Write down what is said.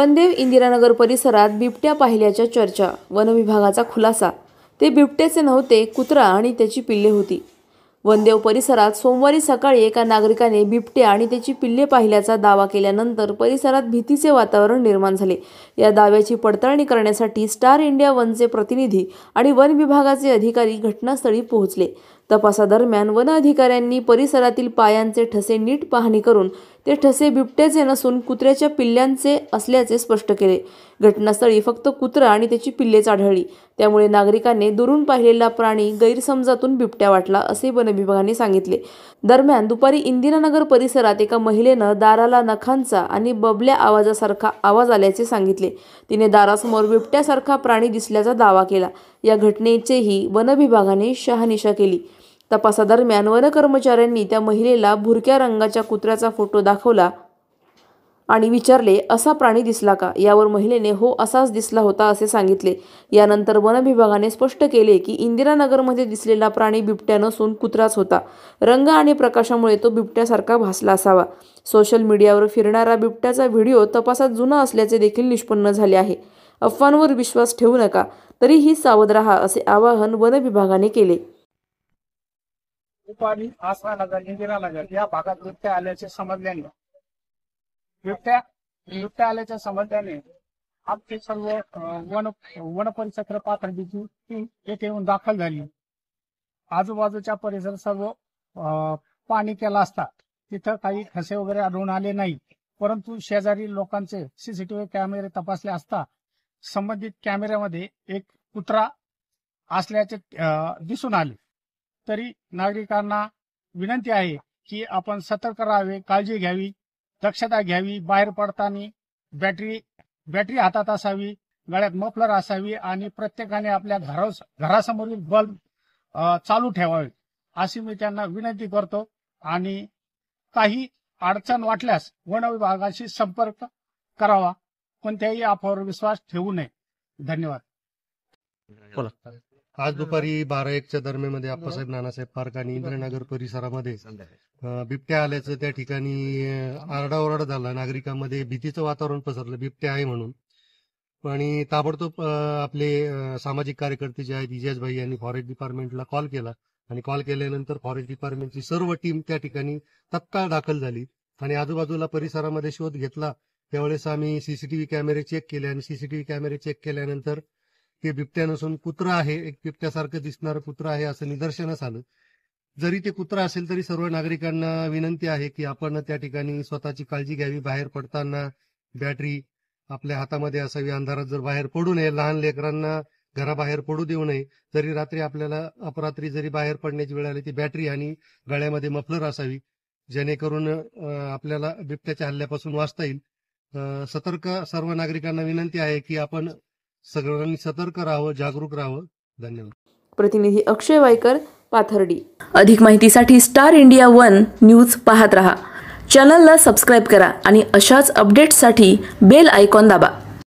वनदेव इंदिरानगर परिसरात बिबट्या पाहिल्याच्या चर्चा, वनविभागाचा खुलासा। ते बिबट्याचे नव्हते, कुत्रा आणि त्याची पिल्ले होती। वनदेव परिसरात सोमवारी सकाळी एका नागरिकाने बिबट्या आणि त्याची पिल्ले पाहिल्याचा दावा केल्यानंतर परिसरात भीतीचे वातावरण निर्माण झाले। या दाव्याची पडताळणी करण्यासाठी स्टार इंडिया वनचे प्रतिनिधी आणि वन विभागाचे अधिकारी घटनास्थळी पोहोचले। तपासादरम्यान वन अधिकाऱ्यांनी परिसरातील पायांचे ठसे नीट पाहणी करून ते ठसे बिबट्याचे नसून कुत्र्याच्या पिल्ल्यांचे असल्याचे स्पष्ट केले। घटनास्थळी फक्त कुत्रा आणि त्याची पिल्लेच आढळली। त्यामुळे नागरिकांनी दुरून पाहिलेला प्राणी गैरसमजातून बिबट्या वाटला, असे वन विभागाने सांगितले। दरम्यान दुपारी इंदिरानगर परिसरात एका महिलेनं दाराला नखांचा आणि बबल्या आवाजासारखा आवाज आल्याचे सांगितले। तिने दारासमोर बिबट्यासारखा प्राणी दिसल्याचा दावा केला। या घटनेचेही वन विभागाने शहानिशा केली। तपासादरम्यान वन कर्मचाऱ्यांनी त्या महिलेला भुरक्या रंगाच्या कुत्र्याचा फोटो दाखवला आणि विचारले, असा प्राणी दिसला का? यावर महिलेने हो असाच दिसला होता असे सांगितले। यानंतर वन विभागाने स्पष्ट केले की इंदिरानगरमध्ये दिसलेला प्राणी बिबट्या नसून कुत्राच होता। रंग आणि प्रकाशामुळे तो बिबट्यासारखा भासला असावा। सोशल मीडियावर फिरणारा बिबट्याचा व्हिडिओ तपासात जुना असल्याचे देखील निष्पन्न झाले आहे। अफवांवर विश्वास ठेवू नका, तरीही सावध राहा, असे आवाहन वन विभागाने केले। दुपारी आसरानगर इंदिरानगर या भागात बिबट्या आल्याचे समजल्याने आमचे सर्व वन परिक्षेत्र पाथर्डीची टीम येथे येऊन दाखल झाली। आजूबाजूच्या परिसर सर्व पाणी केला असता तिथं काही ठसे वगैरे आढळून आले नाही, परंतु शेजारी लोकांचे सीसीटीव्ही कॅमेरे तपासले असता संबंधित कॅमेऱ्यामध्ये एक कुत्रा असल्याचे दिसून आले। तरी नागरिकांना विनंती आहे की आपण सतर्क राहावे, काळजी घ्यावी, दक्षता घ्यावी। बाहेर पडताना बॅटरी हातात असावी, गळ्यात मफलर असावी आणि प्रत्येकाने आपल्या घरासमोरील बल्ब चालू ठेवावे, अशी मी त्यांना विनंती करतो। आणि काही अडचण वाटल्यास वन विभागाशी संपर्क करावा, कोणत्याही अफवावर विश्वास ठेवू नये। धन्यवाद। आज दुपारी 12-1च्या दरम्यान आप्पासाहेब नानासाहेब पार्क आणि इंदिरानगर परिसरामध्ये बिबट्या आल्याचं त्या ठिकाणी आरडाओरडा झाला। नागरिकांमध्ये भीतीचं वातावरण पसरलं बिबट्या आहे म्हणून। आणि ताबडतोब आपले सामाजिक कार्यकर्ते जे आहेत इजाज भाई यांनी फॉरेस्ट डिपार्टमेंटला कॉल केला आणि कॉल केल्यानंतर फॉरेस्ट डिपार्टमेंटची सर्व टीम त्या ठिकाणी तत्काळ दाखल झाली आणि आजूबाजूला परिसरामध्ये शोध घेतला। त्यावेळेस आम्ही सीसीटीव्ही कॅमेरे चेक केले आणि सीसीटीव्ही कॅमेरे चेक केल्यानंतर ते बिबट्या नसून कुत्रा आहे, एक बिबट्यासारखं दिसणारं कुत्रा आहे असं निदर्शनास आलं। जरी ते कुत्रा असेल तरी सर्व नागरिकांना विनंती आहे की आपण त्या ठिकाणी स्वतःची काळजी घ्यावी। बाहेर पडताना बॅटरी आपल्या हातामध्ये असावी, अंधारात जर बाहेर पडू नये, लहान लेकरांना घराबाहेर पडू देऊ नये। जरी रात्री आपल्याला अपरात्री जरी बाहेर पडण्याची वेळ आली ती बॅटरी आणि गळ्यामध्ये मफलर असावी, जेणेकरून आपल्याला बिबट्याच्या हल्ल्यापासून वाचता येईल। सतर्क सर्व नागरिकांना विनंती आहे की आपण सगळ्यांनी सतर्क राहावं, जागरूक राहावं। धन्यवाद। प्रतिनिधी अक्षय वायकर, पाथर्डी। अधिक माहितीसाठी स्टार इंडिया वन न्यूज पाहत रहा। चॅनलला सबस्क्राईब करा आणि अशाच अपडेट्ससाठी बेल आयकॉन दाबा।